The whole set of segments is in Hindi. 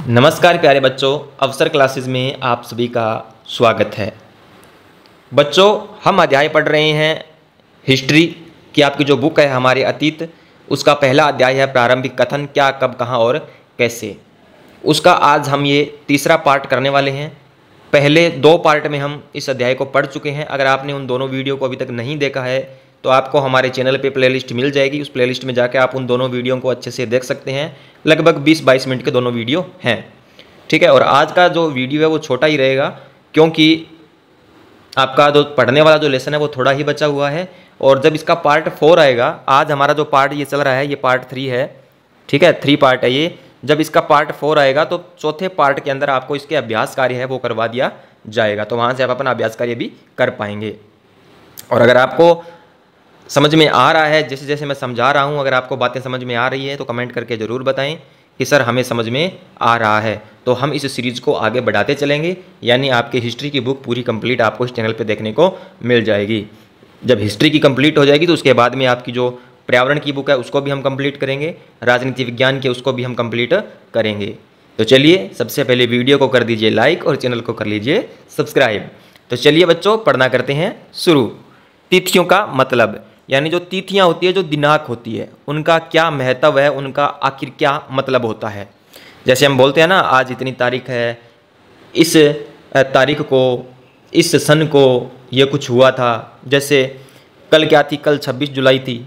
नमस्कार प्यारे बच्चों, अवसर क्लासेस में आप सभी का स्वागत है। बच्चों, हम अध्याय पढ़ रहे हैं हिस्ट्री की। आपकी जो बुक है हमारे अतीत, उसका पहला अध्याय है प्रारंभिक कथन, क्या कब कहाँ और कैसे। उसका आज हम ये तीसरा पार्ट करने वाले हैं। पहले दो पार्ट में हम इस अध्याय को पढ़ चुके हैं। अगर आपने उन दोनों वीडियो को अभी तक नहीं देखा है तो आपको हमारे चैनल पे प्लेलिस्ट मिल जाएगी। उस प्लेलिस्ट में जाके आप उन दोनों वीडियो को अच्छे से देख सकते हैं। लगभग 20-22 मिनट के दोनों वीडियो हैं, ठीक है। और आज का जो वीडियो है वो छोटा ही रहेगा, क्योंकि आपका जो पढ़ने वाला जो लेसन है वो थोड़ा ही बचा हुआ है। और जब इसका पार्ट 4 आएगा, आज हमारा जो पार्ट ये चल रहा है ये पार्ट 3 है, ठीक है, 3 पार्ट है ये। जब इसका पार्ट 4 आएगा तो चौथे पार्ट के अंदर आपको इसके अभ्यास कार्य है वो करवा दिया जाएगा, तो वहाँ से आप अपना अभ्यास कार्य भी कर पाएंगे। और अगर आपको समझ में आ रहा है, जैसे जैसे मैं समझा रहा हूँ, अगर आपको बातें समझ में आ रही है तो कमेंट करके ज़रूर बताएं कि सर हमें समझ में आ रहा है। तो हम इस सीरीज़ को आगे बढ़ाते चलेंगे, यानी आपकी हिस्ट्री की बुक पूरी कंप्लीट आपको इस चैनल पे देखने को मिल जाएगी। जब हिस्ट्री की कंप्लीट हो जाएगी तो उसके बाद में आपकी जो पर्यावरण की बुक है उसको भी हम कंप्लीट करेंगे, राजनीति विज्ञान के उसको भी हम कंप्लीट करेंगे। तो चलिए, सबसे पहले वीडियो को कर दीजिए लाइक और चैनल को कर लीजिए सब्सक्राइब। तो चलिए बच्चों, पढ़ना करते हैं शुरू। तिथियों का मतलब, यानी जो तिथियां होती है, जो दिनांक होती है, उनका क्या महत्व है, उनका आखिर क्या मतलब होता है। जैसे हम बोलते हैं ना, आज इतनी तारीख है, इस तारीख को, इस सन को ये कुछ हुआ था। जैसे कल क्या थी, कल 26 जुलाई थी,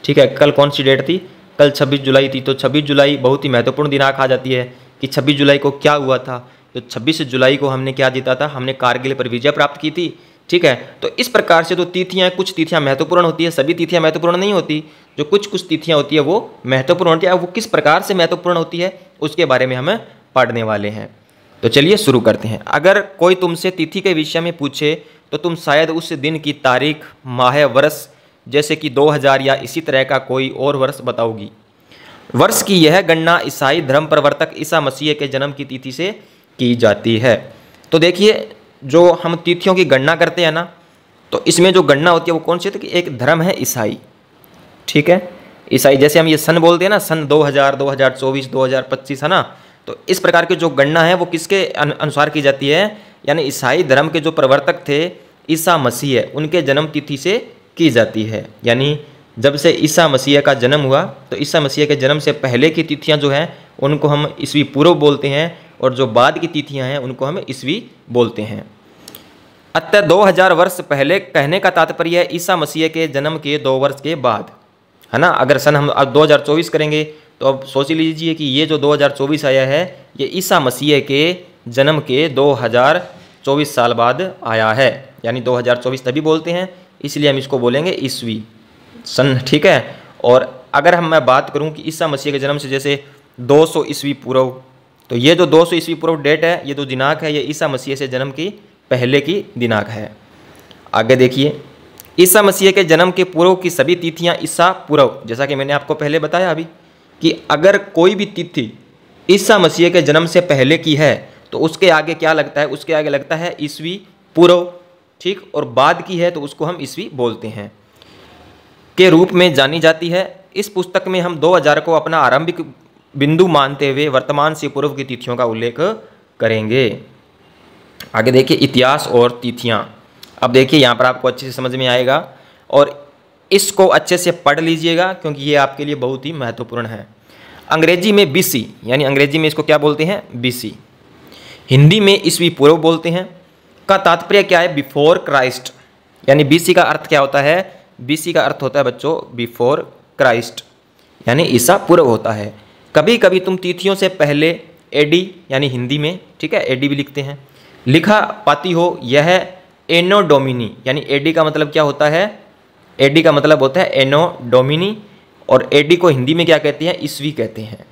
ठीक है। कल कौन सी डेट थी, कल 26 जुलाई थी। तो 26 जुलाई बहुत ही महत्वपूर्ण दिनांक आ जाती है कि 26 जुलाई को क्या हुआ था। तो 26 जुलाई को हमने क्या जीता था, हमने कारगिल पर विजय प्राप्त की थी, ठीक है। तो इस प्रकार से जो तिथियां, कुछ तिथियां महत्वपूर्ण होती है, सभी तिथियां महत्वपूर्ण नहीं होती। जो कुछ कुछ तिथियां होती है वो महत्वपूर्ण होती है। वो किस प्रकार से महत्वपूर्ण होती है उसके बारे में हमें पढ़ने वाले हैं। तो चलिए शुरू करते हैं। अगर कोई तुमसे तिथि के विषय में पूछे तो तुम शायद उस दिन की तारीख, माह, वर्ष, जैसे कि 2000 या इसी तरह का कोई और वर्ष बताओगी। वर्ष की यह गणना ईसाई धर्म प्रवर्तक ईसा मसीह के जन्म की तिथि से की जाती है। तो देखिए, जो हम तिथियों की गणना करते हैं ना, तो इसमें जो गणना होती है वो कौन सी होती है कि एक धर्म है ईसाई, ठीक है। ईसाई, जैसे हम ये सन बोलते हैं ना, सन 2000, 2024, 2025 है ना। तो इस प्रकार की जो गणना है वो किसके अनुसार की जाती है, यानी ईसाई धर्म के जो प्रवर्तक थे ईसा मसीह है, उनके जन्म तिथि से की जाती है। यानी जब से ईसा मसीह का जन्म हुआ तो ईसा मसीह के जन्म से पहले की तिथियां जो हैं उनको हम ईसवी पूर्व बोलते हैं, और जो बाद की तिथियां हैं उनको हम ईसवी बोलते हैं। अतः 2000 वर्ष पहले कहने का तात्पर्य है ईसा मसीह के जन्म के 2 वर्ष के बाद, है ना। अगर सन हम अब 2024 करेंगे तो अब सोच लीजिए कि ये जो 2024 आया है ये ईसा मसीह के जन्म के 2024 साल बाद आया है। यानी 2024 तभी बोलते हैं, इसलिए हम इसको बोलेंगे ईसवी सन, ठीक है। और अगर मैं बात करूं कि ईसा मसीह के जन्म से जैसे 200 ईस्वी पूर्व, तो ये जो 200 ईस्वी पूर्व डेट है, ये जो दिनांक है, ये ईसा मसीह से जन्म की पहले की दिनांक है। आगे देखिए, ईसा मसीह के जन्म के पूर्व की सभी तिथियां ईसा पूर्व, जैसा कि मैंने आपको पहले बताया अभी कि अगर कोई भी तिथि ईसा मसीह के जन्म से पहले की है तो उसके आगे क्या लगता है, उसके आगे लगता है ईसवी पूर्व, ठीक। और बाद की है तो उसको हम ईसवी बोलते हैं के रूप में जानी जाती है। इस पुस्तक में हम 2000 को अपना आरंभिक बिंदु मानते हुए वर्तमान से पूर्व की तिथियों का उल्लेख करेंगे। आगे देखिए, इतिहास और तिथियां। अब देखिए, यहाँ पर आपको अच्छे से समझ में आएगा और इसको अच्छे से पढ़ लीजिएगा, क्योंकि ये आपके लिए बहुत ही महत्वपूर्ण है। अंग्रेजी में BC, यानी अंग्रेजी में इसको क्या बोलते हैं, BC। हिंदी में ईसवी पूर्व बोलते हैं। का तात्पर्य क्या है, बिफोर क्राइस्ट। यानी BC का अर्थ क्या होता है, BC का अर्थ होता है बच्चों बिफोर क्राइस्ट, यानी ईसा पूर्व होता है। कभी कभी तुम तिथियों से पहले AD, यानी हिंदी में, ठीक है, AD भी लिखते हैं, लिखा पाती हो। यह एनो डोमिनी, यानी AD का मतलब क्या होता है, AD का मतलब होता है एनो डोमिनी, और AD को हिंदी में क्या कहते हैं, ईसवी कहते हैं।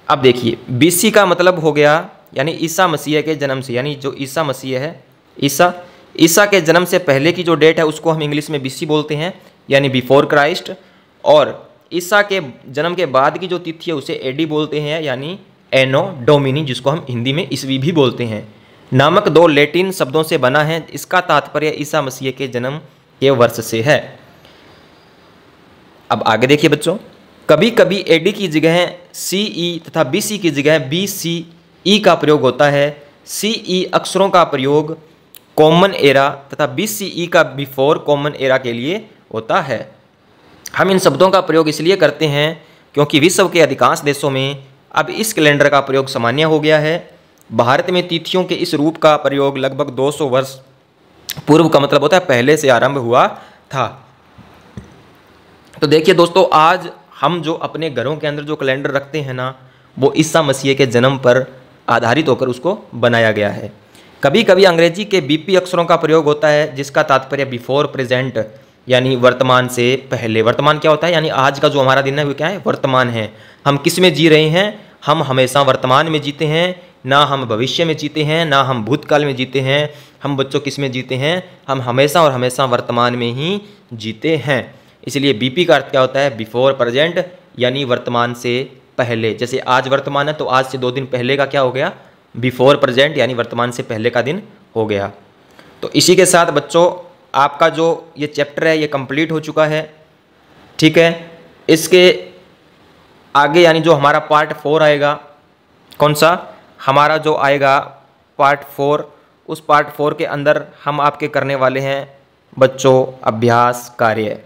अब देखिए, BC का मतलब हो गया यानी ईसा मसीह के जन्म से, यानी जो ईसा मसीह है, ईसा के जन्म से पहले की जो डेट है उसको हम इंग्लिश में BC बोलते हैं, यानी बिफोर क्राइस्ट। और ईसा के जन्म के बाद की जो तिथि है उसे AD बोलते हैं, यानी एनो डोमिनी, जिसको हम हिंदी में ईसवी भी बोलते हैं। नामक 2 लैटिन शब्दों से बना है। इसका तात्पर्य ईसा मसीह के जन्म के वर्ष से है। अब आगे देखिए बच्चों, कभी कभी AD की जगह CE तथा BC की जगह BCE का प्रयोग होता है। CE अक्षरों का प्रयोग कॉमन एरा तथा BCE का बिफोर कॉमन एरा के लिए होता है। हम इन शब्दों का प्रयोग इसलिए करते हैं क्योंकि विश्व के अधिकांश देशों में अब इस कैलेंडर का प्रयोग सामान्य हो गया है। भारत में तिथियों के इस रूप का प्रयोग लगभग 200 वर्ष पूर्व का मतलब होता है पहले से आरंभ हुआ था। तो देखिए दोस्तों, आज हम जो अपने घरों के अंदर जो कैलेंडर रखते हैं ना, वो ईसा मसीह के जन्म पर आधारित होकर उसको बनाया गया है। कभी कभी अंग्रेजी के BP अक्षरों का प्रयोग होता है जिसका तात्पर्य बिफोर प्रेजेंट यानी वर्तमान से पहले। वर्तमान क्या होता है, यानी आज का जो हमारा दिन है वो क्या है, वर्तमान है। हम किस में जी रहे हैं, हम हमेशा वर्तमान में जीते हैं, ना हम भविष्य में जीते हैं, ना हम भूतकाल में जीते हैं। हम बच्चों किस में जीते हैं, हम हमेशा और हमेशा वर्तमान में ही जीते हैं। इसलिए BP का अर्थ क्या होता है, बिफोर प्रेजेंट यानी वर्तमान से पहले। जैसे आज वर्तमान है तो आज से 2 दिन पहले का क्या हो गया, बिफोर प्रेजेंट यानी वर्तमान से पहले का दिन हो गया। तो इसी के साथ बच्चों आपका जो ये चैप्टर है ये कंप्लीट हो चुका है। ठीक है, इसके आगे यानी जो हमारा पार्ट 4 आएगा, कौन सा हमारा जो आएगा पार्ट 4, उस पार्ट 4 के अंदर हम आपके करने वाले हैं बच्चों अभ्यास कार्य।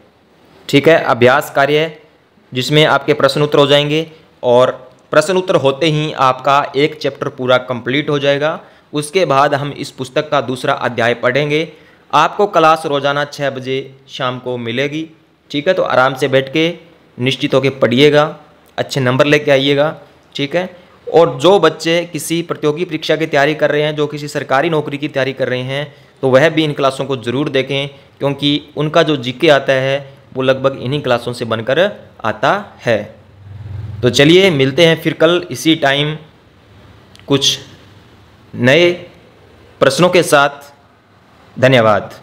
ठीक है, अभ्यास कार्य जिसमें आपके प्रश्न उत्तर हो जाएंगे और प्रश्न उत्तर होते ही आपका एक चैप्टर पूरा कंप्लीट हो जाएगा। उसके बाद हम इस पुस्तक का दूसरा अध्याय पढ़ेंगे। आपको क्लास रोज़ाना 6 बजे शाम को मिलेगी। ठीक है, तो आराम से बैठ के निश्चित होकर पढ़िएगा, अच्छे नंबर लेके आइएगा। ठीक है, और जो बच्चे किसी प्रतियोगी परीक्षा की तैयारी कर रहे हैं, जो किसी सरकारी नौकरी की तैयारी कर रहे हैं, तो वह भी इन क्लासों को ज़रूर देखें क्योंकि उनका जो जीके आता है वो लगभग इन्हीं क्लासों से बनकर आता है। तो चलिए मिलते हैं फिर कल इसी टाइम कुछ नए प्रश्नों के साथ। धन्यवाद।